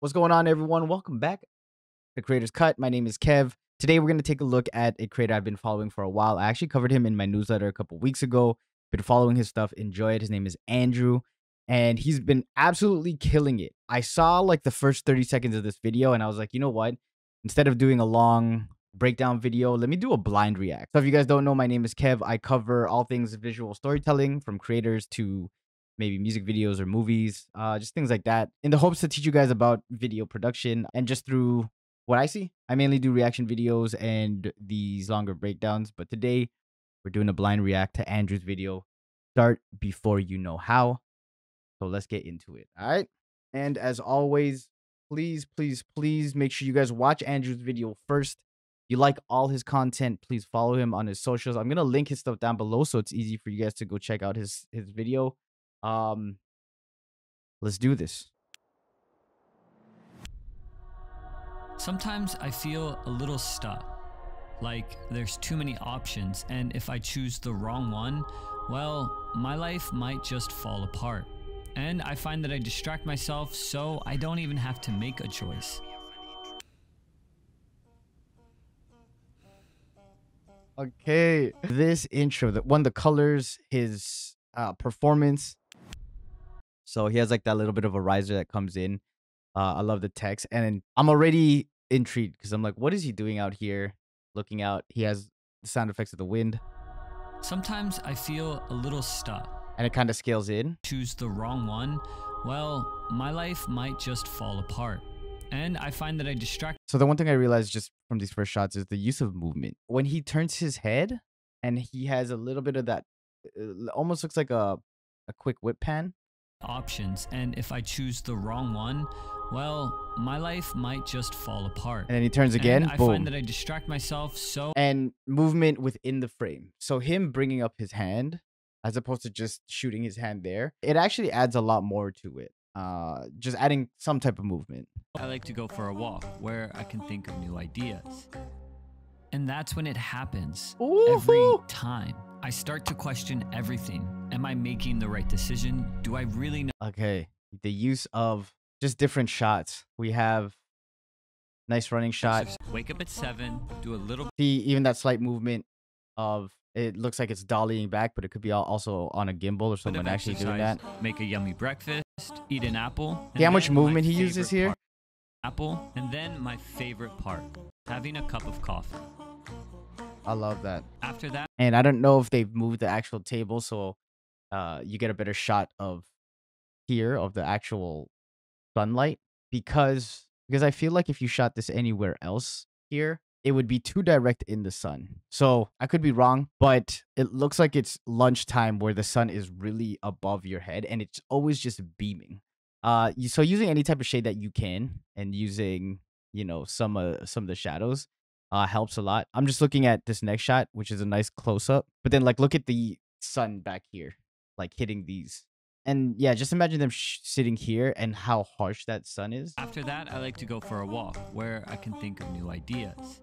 What's going on, everyone? Welcome back to Creator's Cut. My name is Kev. Today, we're going to take a look at a creator I've been following for a while. I actually covered him in my newsletter a couple weeks ago. Been following his stuff. Enjoy it. His name is Andrew, and he's been absolutely killing it. I saw like the first 30 seconds of this video, and I was like, you know what? Instead of doing a long breakdown video, let me do a blind react. So if you guys don't know, my name is Kev. I cover all things visual storytelling, from creators to maybe music videos or movies, just things like that, in the hopes to teach you guys about video production. And just through what I see, I mainly do reaction videos and these longer breakdowns. But today, we're doing a blind react to Andrew's video, Start Before You Know How. So let's get into it. All right. And as always, please, please, please make sure you guys watch Andrew's video first. You like all his content, please follow him on his socials. I'm gonna link his stuff down below so it's easy for you guys to go check out his video. Um, let's do this. Sometimes I feel a little stuck, like there's too many options, and if I choose the wrong one, well, my life might just fall apart. And I find that I distract myself so I don't even have to make a choice. Okay, this intro, the colors, his performance. So he has like that little bit of a riser that comes in. I love the text, and I'm already intrigued because I'm like, what is he doing out here? Looking out, he has the sound effects of the wind, Sometimes I feel a little stuck. and it kind of scales in. Choose the wrong one, well, my life might just fall apart. And I find that I distract So the one thing I realized just from these first shots is the use of movement. When he turns his head, and he has a little bit of that, almost looks like a quick whip pan. options, and if I choose the wrong one, well, my life might just fall apart. And then he turns again. And I Boom. find that I distract myself so And movement within the frame. So him bringing up his hand as opposed to just shooting his hand there, it actually adds a lot more to it. Just adding some type of movement. I like to go for a walk where I can think of new ideas. And that's when it happens. Every Ooh-hoo. time I start to question everything. Am I making the right decision? Do I really know? Okay, the use of just different shots. We have nice running shot. Wake up at 7, do a little See, even that slight movement of, it looks like it's dollying back, but it could be also on a gimbal or bit someone of actually doing that. exercise, make a yummy breakfast, eat an apple. See how and much then my movement he uses favorite here? part, apple, and then my favorite part, having a cup of coffee. I love that. After that, And I don't know if they've moved the actual table, so you get a better shot of here of the actual sunlight, because I feel like if you shot this anywhere else here, it would be too direct in the sun. So I could be wrong, but it looks like it's lunchtime where the sun is really above your head and it's always just beaming. So using any type of shade that you can, and using, you know, some of the shadows helps a lot. I'm just looking at this next shot, which is a nice close up, but then like look at the sun back here, like hitting these. And yeah, just imagine them sitting here and how harsh that sun is. after that, I like to go for a walk where I can think of new ideas.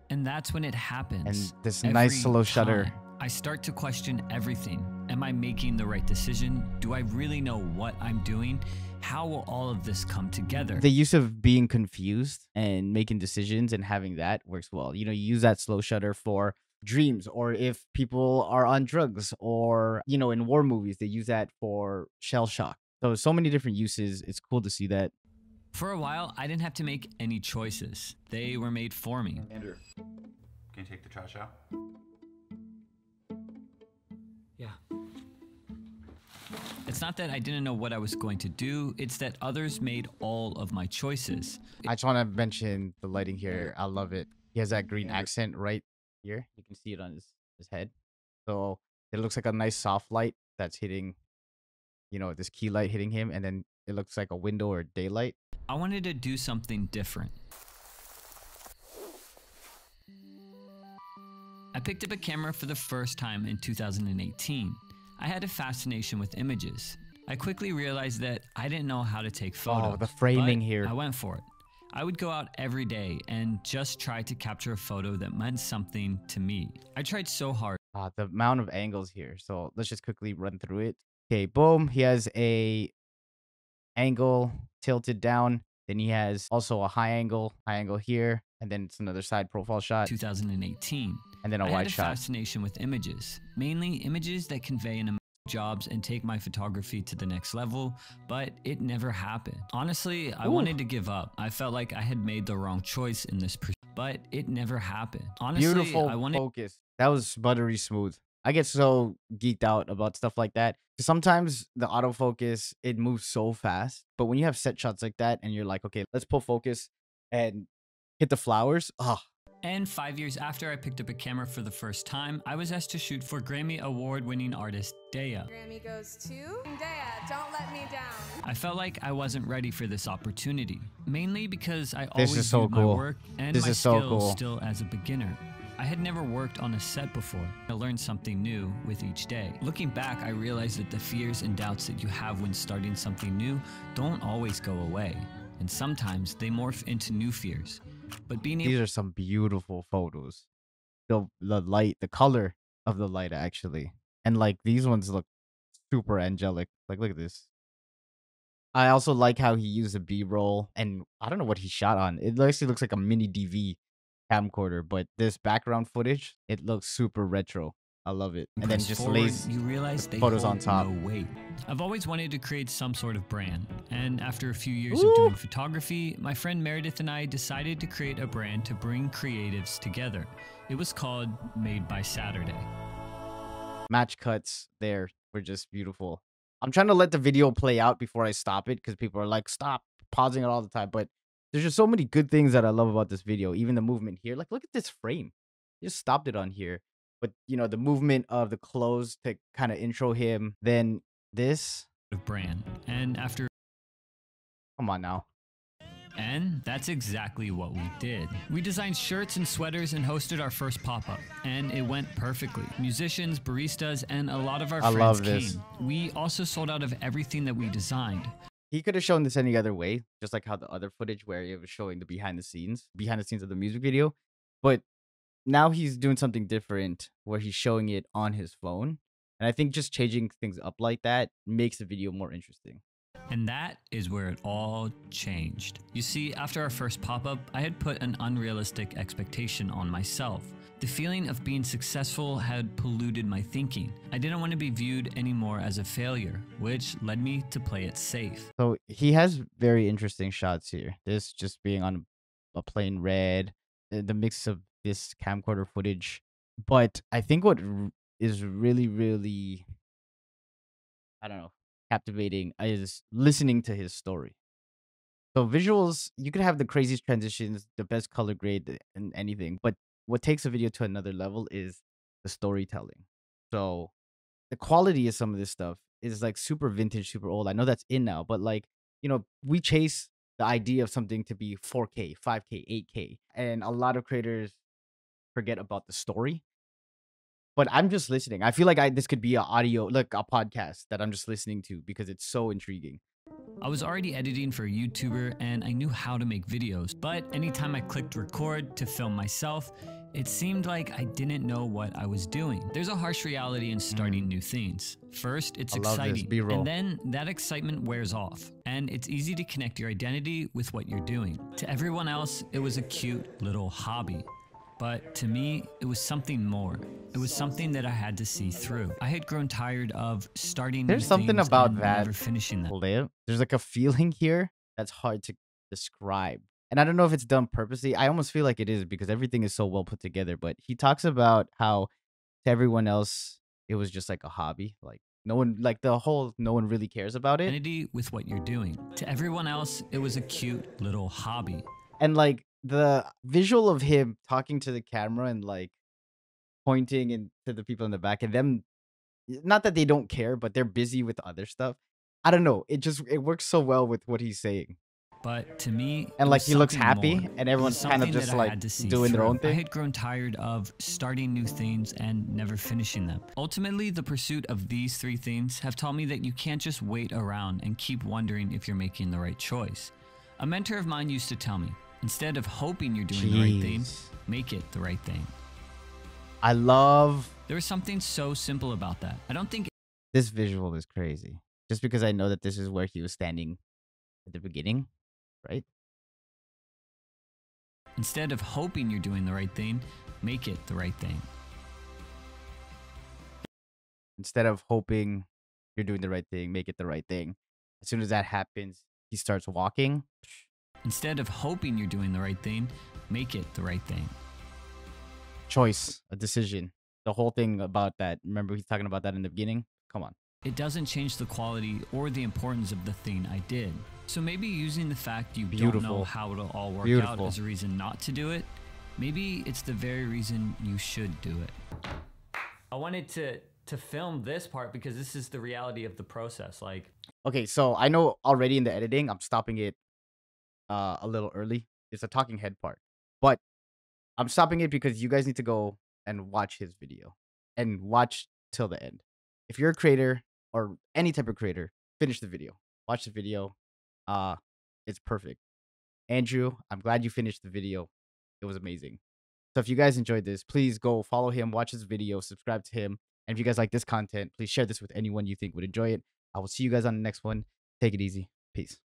And that's when it happens. And this nice Every slow shutter. time I start to question everything. Am I making the right decision? Do I really know what I'm doing? How will all of this come together? The use of being confused and making decisions and having that works well. You know, you use that slow shutter for dreams, or if people are on drugs, or, you know, in war movies, they use that for shell shock. So many different uses. It's cool to see that. For a while, I didn't have to make any choices. They were made for me. Andrew, can you take the trash out? Yeah. It's not that I didn't know what I was going to do, it's that others made all of my choices. I just want to mention the lighting here. I love it. He has that green accent right here. You can see it on his head. So it looks like a nice soft light that's hitting, you know, this key light hitting him. And then it looks like a window or daylight. I wanted to do something different. I picked up a camera for the first time in 2018. I had a fascination with images. I quickly realized that I didn't know how to take photos. Oh, the framing but here. I went for it. I would go out every day and just try to capture a photo that meant something to me. I tried so hard. The amount of angles here. So let's just quickly run through it. Okay, boom. He has a angle tilted down. Then he has also a high angle here, and then it's another side profile shot, 2018. and then a I had wide a shot. fascination with images, mainly images that convey an jobs and take my photography to the next level, but it never happened. Honestly, I Ooh, wanted to give up. I felt like I had made the wrong choice in this pursuit, but it never happened. Honestly, I beautiful wanted focus. That was buttery smooth. I get so geeked out about stuff like that. 'Cause sometimes the autofocus, it moves so fast. But when you have set shots like that and you're like, okay, let's pull focus and hit the flowers. Oh, And 5 years after I picked up a camera for the first time, I was asked to shoot for Grammy Award-winning artist Daya. Grammy goes to Daya, Don't Let Me Down. I felt like I wasn't ready for this opportunity, mainly because I this is always so viewed my cool. work and This my is so skills cool. still as a beginner. I had never worked on a set before. I learned something new with each day. Looking back, I realized that the fears and doubts that you have when starting something new don't always go away, and sometimes they morph into new fears. But being able These are some beautiful photos. The light, the color of the light actually. And like these ones look super angelic. Like look at this. I also like how he used a B-roll, and I don't know what he shot on. It actually looks like a mini DV camcorder, but this background footage, it looks super retro. I love it. And then press just forward, lays you the realize they photos on hold top. no weight. I've always wanted to create some sort of brand, and after a few years of Ooh. doing photography, my friend Meredith and I decided to create a brand to bring creatives together. It was called Made by Saturday. Match cuts there were just beautiful. I'm trying to let the video play out before I stop it because people are like, stop pausing it all the time. But there's just so many good things that I love about this video. Even the movement here. Like, look at this frame. Just stopped it on here. But, you know, the movement of the clothes to kind of intro him. Then this. Of brand, and after Come on now. And that's exactly what we did. We designed shirts and sweaters and hosted our first pop-up, and it went perfectly. Musicians, baristas, and a lot of our I friends love this. came. We also sold out of everything that we designed. He could have shown this any other way, just like how the other footage where it was showing the behind the scenes of the music video. But now he's doing something different where he's showing it on his phone. And I think just changing things up like that makes the video more interesting. And that is where it all changed. You see, after our first pop-up, I had put an unrealistic expectation on myself. The feeling of being successful had polluted my thinking. I didn't want to be viewed anymore as a failure, which led me to play it safe. So he has very interesting shots here. This just being on a plain red, the mix of this camcorder footage. But I think what is really, really, I don't know, captivating is listening to his story. So visuals, you could have the craziest transitions, the best color grade, and anything. But what takes a video to another level is the storytelling. So the quality of some of this stuff is like super vintage, super old. I know that's in now, but like, you know, we chase the idea of something to be 4K, 5K, 8K. And a lot of creators forget about the story. But I'm just listening. I feel like this could be a audio, like a podcast that I'm just listening to because it's so intriguing. I was already editing for a YouTuber and I knew how to make videos, but anytime I clicked record to film myself, it seemed like I didn't know what I was doing. There's a harsh reality in starting new things. First, it's I love this exciting, B-roll. and then that excitement wears off, and it's easy to connect your identity with what you're doing. To everyone else, it was a cute little hobby. But to me, it was something more. It was something that I had to see through. I had grown tired of starting new There's something things about and that never finishing them. live. There's like a feeling here that's hard to describe. And I don't know if it's done purposely. I almost feel like it is because everything is so well put together. But he talks about how to everyone else, it was just like a hobby. Like no one, like no one really cares about it. Identity with what you're doing. To everyone else, it was a cute little hobby. And like the visual of him talking to the camera and like pointing and to the people in the back and them, not that they don't care, but they're busy with other stuff. I don't know. It works so well with what he's saying. But to me, And it like was he looks something happy more. and It was everyone's kind of something just that I like had to see doing their through. own I thing. had grown tired of starting new things and never finishing them. Ultimately, the pursuit of these three things have taught me that you can't just wait around and keep wondering if you're making the right choice. A mentor of mine used to tell me, instead of hoping you're doing the right thing, Jeez. make it the right thing. I love There was something so simple about that. I don't think this visual is crazy. Just because I know that this is where he was standing at the beginning, right? Instead of hoping you're doing the right thing, make it the right thing. Instead of hoping you're doing the right thing, make it the right thing. As soon as that happens, he starts walking. Instead of hoping you're doing the right thing, make it the right thing. Choice, a decision. The whole thing about that. Remember, he's talking about that in the beginning. Come on. It doesn't change the quality or the importance of the thing I did. So maybe using the fact you don't know Beautiful. how it'll all work out Beautiful. as a reason not to do it, maybe it's the very reason you should do it. I wanted to film this part because this is the reality of the process. Like, Okay, so I know already in the editing, I'm stopping it a little early. It's a talking head part, but I'm stopping it because you guys need to go and watch his video and watch till the end. If you're a creator or any type of creator, finish the video. Watch the video. Uh, it's perfect. Andrew, I'm glad you finished the video. It was amazing. So if you guys enjoyed this, please go follow him, watch his video, subscribe to him. And if you guys like this content, please share this with anyone you think would enjoy it. I will see you guys on the next one. Take it easy. Peace.